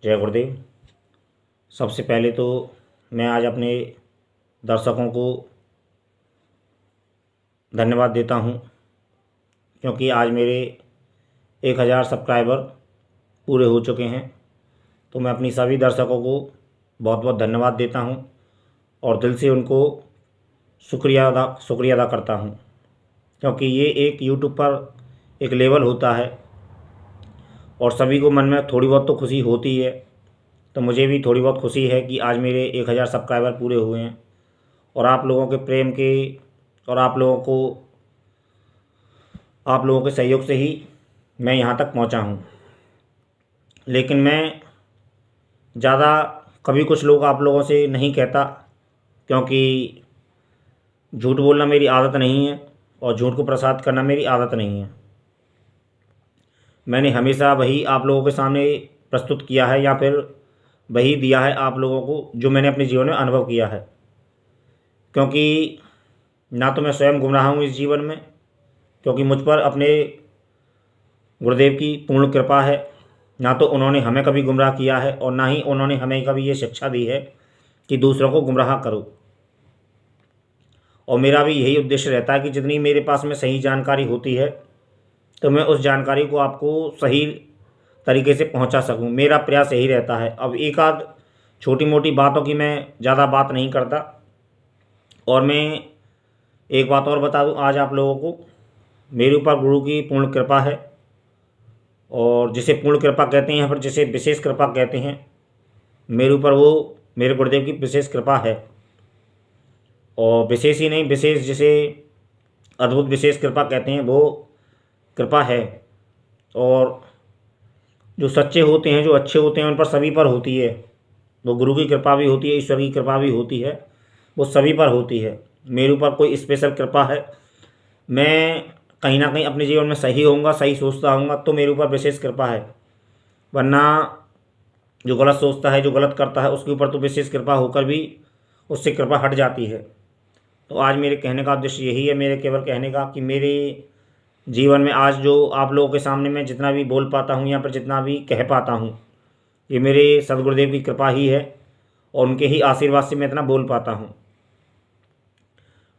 जय गुरुदेव। सबसे पहले तो मैं आज अपने दर्शकों को धन्यवाद देता हूँ, क्योंकि आज मेरे 1000 सब्सक्राइबर पूरे हो चुके हैं। तो मैं अपनी सभी दर्शकों को बहुत बहुत धन्यवाद देता हूँ और दिल से उनको शुक्रिया अदा करता हूँ, क्योंकि ये एक यूट्यूब पर एक लेवल होता है और सभी को मन में थोड़ी बहुत तो खुशी होती है। तो मुझे भी थोड़ी बहुत खुशी है कि आज मेरे 1000 सब्सक्राइबर पूरे हुए हैं और आप लोगों के प्रेम के और आप लोगों के सहयोग से ही मैं यहाँ तक पहुँचा हूँ। लेकिन मैं ज़्यादा कभी कुछ लोग आप लोगों से नहीं कहता, क्योंकि झूठ बोलना मेरी आदत नहीं है और झूठ को प्रसाद करना मेरी आदत नहीं है। मैंने हमेशा वही आप लोगों के सामने प्रस्तुत किया है या फिर वही दिया है आप लोगों को जो मैंने अपने जीवन में अनुभव किया है, क्योंकि ना तो मैं स्वयं गुमराह हूँ इस जीवन में, क्योंकि मुझ पर अपने गुरुदेव की पूर्ण कृपा है। ना तो उन्होंने हमें कभी गुमराह किया है और ना ही उन्होंने हमें कभी ये शिक्षा दी है कि दूसरों को गुमराह करो। और मेरा भी यही उद्देश्य रहता है कि जितनी मेरे पास में सही जानकारी होती है तो मैं उस जानकारी को आपको सही तरीके से पहुंचा सकूं। मेरा प्रयास यही रहता है। अब एक आध छोटी मोटी बातों की मैं ज़्यादा बात नहीं करता। और मैं एक बात और बता दूं आज आप लोगों को, मेरे ऊपर गुरु की पूर्ण कृपा है, और जिसे पूर्ण कृपा कहते हैं या फिर जिसे विशेष कृपा कहते हैं, मेरे ऊपर वो मेरे गुरुदेव की विशेष कृपा है। और विशेष ही नहीं, विशेष जिसे अद्भुत विशेष कृपा कहते हैं वो कृपा है। और जो सच्चे होते हैं, जो अच्छे होते हैं, उन पर सभी पर होती है। वो गुरु की कृपा भी होती है, ईश्वर की कृपा भी होती है, वो सभी पर होती है। मेरे ऊपर कोई स्पेशल कृपा है, मैं कहीं ना कहीं अपने जीवन में सही होऊंगा, सही सोचता होऊंगा तो मेरे ऊपर विशेष कृपा है। वरना जो गलत सोचता है, जो गलत करता है, उसके ऊपर तो विशेष कृपा होकर भी उससे कृपा हट जाती है। तो आज मेरे कहने का उद्देश्य यही है, मेरे केवल कहने का, कि मेरे जीवन में आज जो आप लोगों के सामने मैं जितना भी बोल पाता हूँ या फिर जितना भी कह पाता हूँ, ये मेरे सदगुरुदेव की कृपा ही है और उनके ही आशीर्वाद से मैं इतना बोल पाता हूँ।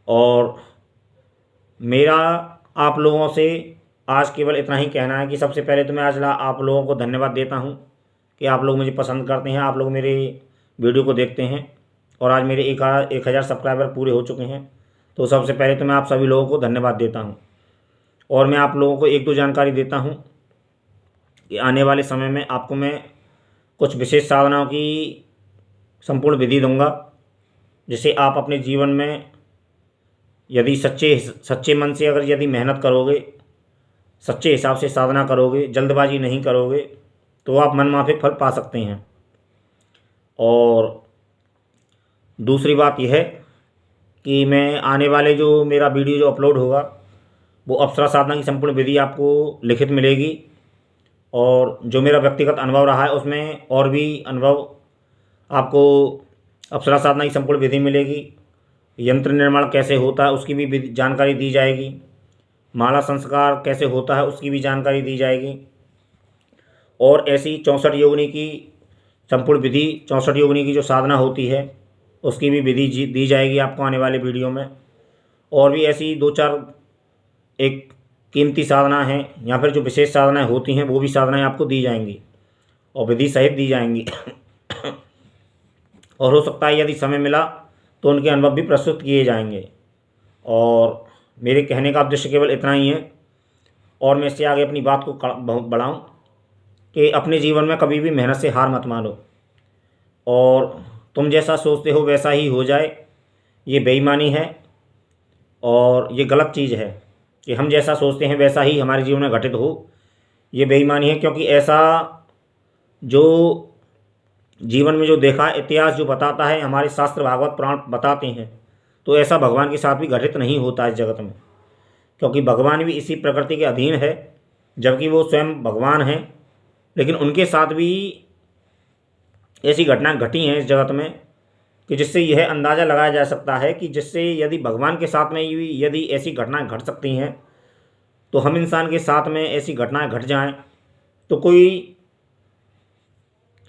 और मेरा आप लोगों से आज केवल इतना ही कहना है कि सबसे पहले तो मैं आज आप लोगों को धन्यवाद देता हूँ कि आप लोग मुझे पसंद करते हैं, आप लोग मेरे वीडियो को देखते हैं और आज मेरे 1000 सब्सक्राइबर पूरे हो चुके हैं। तो सबसे पहले तो मैं आप सभी लोगों को धन्यवाद देता हूँ। और मैं आप लोगों को एक दो जानकारी देता हूँ कि आने वाले समय में आपको मैं कुछ विशेष साधनाओं की संपूर्ण विधि दूंगा, जिसे आप अपने जीवन में यदि सच्चे मन से अगर यदि मेहनत करोगे, सच्चे हिसाब से साधना करोगे, जल्दबाजी नहीं करोगे, तो आप मनमाफिक फल पा सकते हैं। और दूसरी बात यह है कि मैं आने वाले जो मेरा वीडियो जो अपलोड होगा वो अप्सरा साधना की संपूर्ण विधि आपको लिखित मिलेगी। और जो मेरा व्यक्तिगत अनुभव रहा है उसमें और भी अनुभव आपको अप्सरा साधना की संपूर्ण विधि मिलेगी। यंत्र निर्माण कैसे होता है उसकी भी जानकारी दी जाएगी। माला संस्कार कैसे होता है उसकी भी जानकारी दी जाएगी। और ऐसी 64 योगिनी की संपूर्ण विधि, 64 योगिनी की जो साधना होती है उसकी भी विधि दी जाएगी आपको आने वाले वीडियो में। और भी ऐसी दो चार एक कीमती साधना है या फिर जो विशेष साधनाएं होती हैं वो भी साधनाएं आपको दी जाएंगी और विधि सहित दी जाएंगी। और हो सकता है यदि समय मिला तो उनके अनुभव भी प्रस्तुत किए जाएंगे। और मेरे कहने का उद्देश्य केवल इतना ही है, और मैं इससे आगे अपनी बात को बढ़ाऊं कि अपने जीवन में कभी भी मेहनत से हार मत मानो और तुम जैसा सोचते हो वैसा ही हो जाए, ये बेईमानी है और ये गलत चीज़ है कि हम जैसा सोचते हैं वैसा ही हमारे जीवन में घटित हो। ये बेईमानी है, क्योंकि ऐसा जो जीवन में जो देखा, इतिहास जो बताता है, हमारे शास्त्र भागवत पुराण बताते हैं, तो ऐसा भगवान के साथ भी घटित नहीं होता इस जगत में। क्योंकि भगवान भी इसी प्रकृति के अधीन है, जबकि वो स्वयं भगवान हैं, लेकिन उनके साथ भी ऐसी घटनाएं घटी हैं इस जगत में कि जिससे यह अंदाज़ा लगाया जा सकता है कि जिससे यदि भगवान के साथ में भी यदि ऐसी घटनाएं घट सकती हैं तो हम इंसान के साथ में ऐसी घटनाएं घट जाएं तो कोई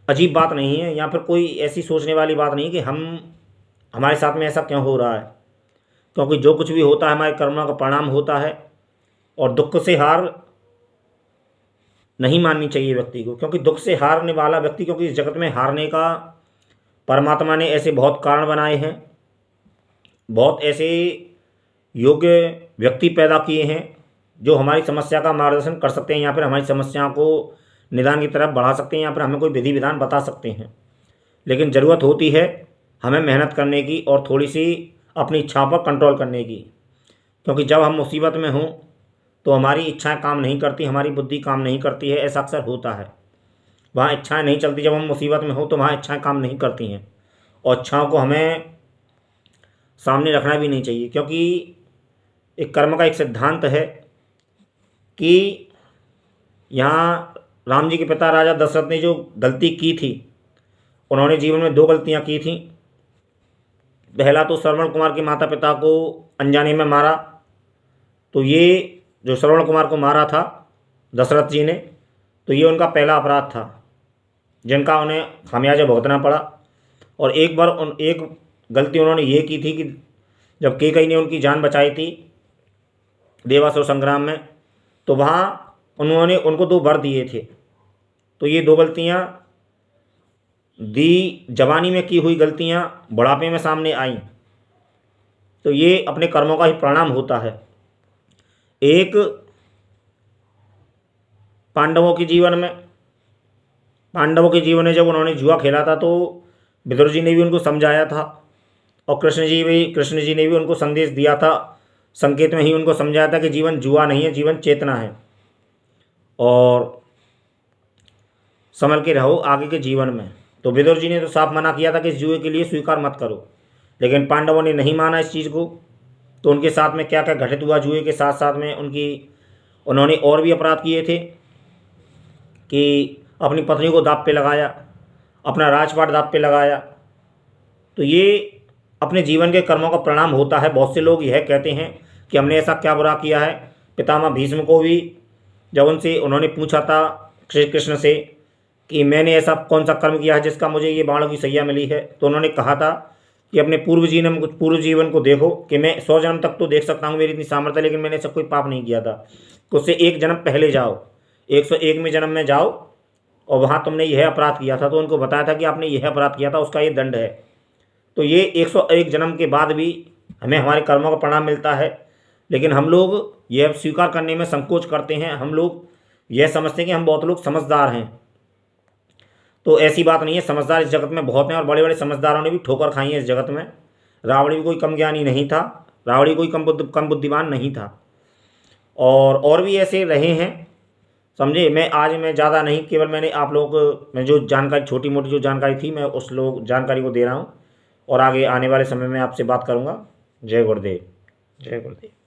अजीब बात नहीं है, या फिर कोई ऐसी सोचने वाली बात नहीं कि हमारे साथ में ऐसा क्यों हो रहा है, क्योंकि जो कुछ भी होता है हमारे कर्मों का परिणाम होता है। और दुख से हार नहीं माननी चाहिए व्यक्ति को, क्योंकि दुख से हारने वाला व्यक्ति, क्योंकि इस जगत में हारने का परमात्मा ने ऐसे बहुत कारण बनाए हैं, बहुत ऐसे योग्य व्यक्ति पैदा किए हैं जो हमारी समस्या का मार्गदर्शन कर सकते हैं, या फिर हमारी समस्याओं को निदान की तरफ बढ़ा सकते हैं, या फिर हमें कोई विधि विधान बता सकते हैं। लेकिन ज़रूरत होती है हमें मेहनत करने की और थोड़ी सी अपनी इच्छाओं पर कंट्रोल करने की, क्योंकि जब हम मुसीबत में हों तो हमारी इच्छाएं काम नहीं करती, हमारी बुद्धि काम नहीं करती है, ऐसा अक्सर होता है। वहाँ इच्छाएं नहीं चलती, जब हम मुसीबत में हो तो वहाँ इच्छाएं काम नहीं करती हैं, और इच्छाओं को हमें सामने रखना भी नहीं चाहिए, क्योंकि एक कर्म का एक सिद्धांत है कि यहाँ राम जी के पिता राजा दशरथ ने जो गलती की थी, उन्होंने जीवन में 2 गलतियाँ की थी। पहला तो श्रवण कुमार के माता पिता को अनजाने में मारा, तो ये जो श्रवण कुमार को मारा था दशरथ जी ने, तो ये उनका पहला अपराध था जिनका उन्हें खामियाजा भुगतना पड़ा। और एक बार एक गलती उन्होंने ये की थी कि जब कैकेयी ने उनकी जान बचाई थी देवासुर संग्राम में, तो वहाँ उन्होंने उनको 2 वर दिए थे। तो ये 2 गलतियाँ जवानी में की हुई गलतियाँ बुढ़ापे में सामने आईं, तो ये अपने कर्मों का ही परिणाम होता है। एक पांडवों के जीवन में जब उन्होंने जुआ खेला था तो विदुर जी ने भी उनको समझाया था, और कृष्ण जी ने भी उनको संदेश दिया था, संकेत में ही उनको समझाया था कि जीवन जुआ नहीं है, जीवन चेतना है, और संभल के रहो आगे के जीवन में। तो विदुर जी ने तो साफ मना किया था कि इस जुए के लिए स्वीकार मत करो, लेकिन पांडवों ने नहीं माना इस चीज़ को। तो उनके साथ में क्या क्या घटित हुआ, जुए के साथ साथ में उन्होंने और भी अपराध किए थे कि अपनी पत्नी को दांव पे लगाया, अपना राजपाट दांव पे लगाया। तो ये अपने जीवन के कर्मों का परिणाम होता है। बहुत से लोग यह कहते हैं कि हमने ऐसा क्या बुरा किया है। पितामह भीष्म को भी जब उन्होंने पूछा था श्री कृष्ण से कि मैंने ऐसा कौन सा कर्म किया है जिसका मुझे ये बाणों की सैया मिली है, तो उन्होंने कहा था कि अपने पूर्व जीवन को देखो कि मैं 100 जन्म तक तो देख सकता हूँ, मेरी इतनी सामर्थ्य, लेकिन मैंने ऐसा कोई पाप नहीं किया था। तो उससे 1 जन्म पहले जाओ, 101वें जन्म में जाओ, और वहाँ तुमने यह अपराध किया था, तो उनको बताया था कि आपने यह अपराध किया था, उसका ये दंड है। तो ये 101 जन्म के बाद भी हमें हमारे कर्मों का परिणाम मिलता है, लेकिन हम लोग यह स्वीकार करने में संकोच करते हैं। हम लोग यह समझते हैं कि हम बहुत लोग समझदार हैं, तो ऐसी बात नहीं है। समझदार इस जगत में बहुत हैं, और बड़े बड़े समझदारों ने भी ठोकर खाई है इस जगत में। रावण भी कोई कम ज्ञानी नहीं था, रावण कोई कम बुद्धिमान नहीं था, और भी ऐसे रहे हैं, समझे। मैं ज़्यादा नहीं, केवल मैंने आप लोगों को मैं जो जानकारी, छोटी मोटी जो जानकारी थी, मैं उस जानकारी को दे रहा हूँ, और आगे आने वाले समय में आपसे बात करूँगा। जय गुरुदेव, जय गुरुदेव।